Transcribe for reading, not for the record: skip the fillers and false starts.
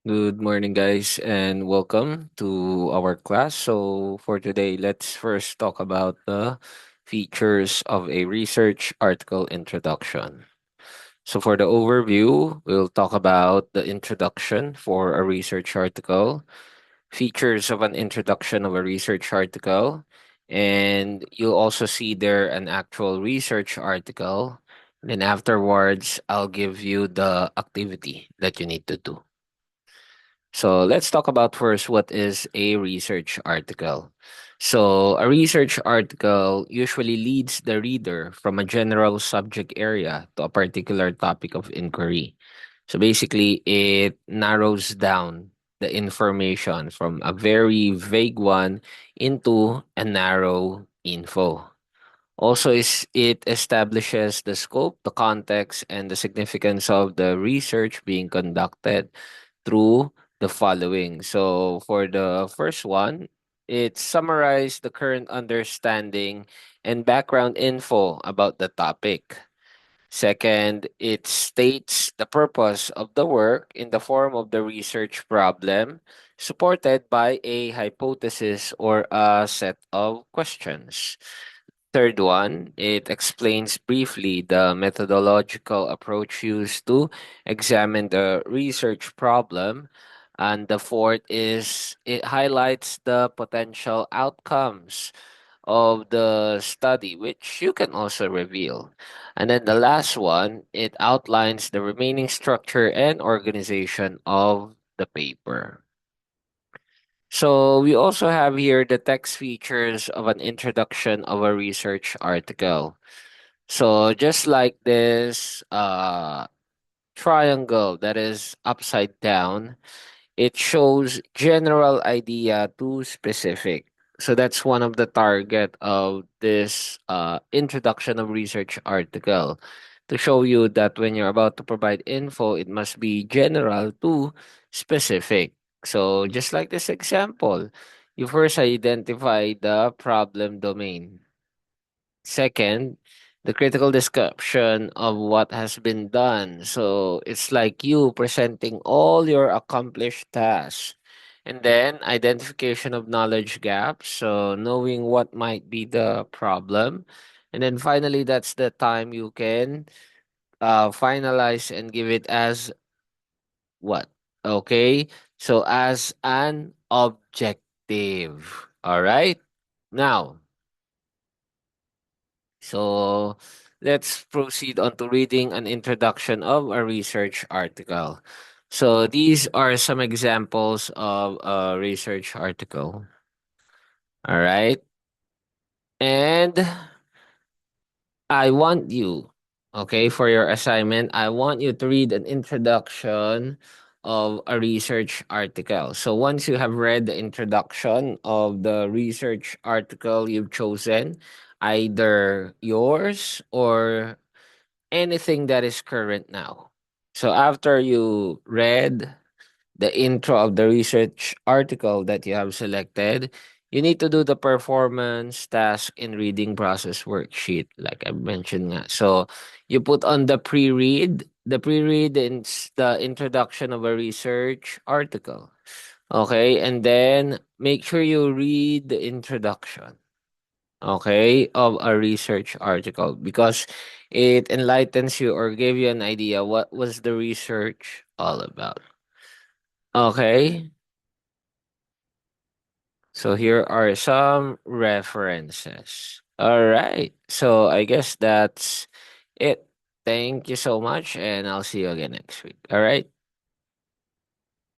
Good morning, guys, and welcome to our class. So, for today, let's first talk about the features of a research article introduction. So, for the overview, we'll talk about the introduction for a research article, features of an introduction of a research article, and you'll also see there an actual research article. Then, afterwards, I'll give you the activity that you need to do. So let's talk about first what is a research article. So a research article usually leads the reader from a general subject area to a particular topic of inquiry. So basically, it narrows down the information from a very vague one into a narrow info. Also, it establishes the scope, the context, and the significance of the research being conducted through the following. So, for the first one, it summarized the current understanding and background info about the topic. Second, it states the purpose of the work in the form of the research problem, supported by a hypothesis or a set of questions. Third one, it explains briefly the methodological approach used to examine the research problem. And the fourth is it highlights the potential outcomes of the study, which you can also reveal. And then the last one, it outlines the remaining structure and organization of the paper. So we also have here the text features of an introduction of a research article. So just like this triangle that is upside down, it shows general idea to specific. So that's one of the target of this introduction of research article, to show you that when you're about to provide info, it must be general to specific. So just like this example, you first identify the problem domain. Second, the critical description of what has been done. So it's like you presenting all your accomplished tasks. And then identification of knowledge gaps. So knowing what might be the problem. And then finally, that's the time you can finalize and give it as what? Okay. So as an objective. All right. Now, so let's proceed on to reading an introduction of a research article. So these are some examples of a research article. All right. And I want you, okay, for your assignment, I want you to read an introduction of a research article. So once you have read the introduction of the research article you've chosen, either yours or anything that is current now. So after you read the intro of the research article that you have selected, you need to do the performance task in reading process worksheet, like I mentioned nga. So you put on the pre-read. The pre-read is the introduction of a research article. Okay, and then make sure you read the introduction, okay, of a research article, because it enlightens you or give you an idea what was the research all about. Okay, so here are some references. All right, so I guess that's it. Thank you so much, and I'll see you again next week. All right.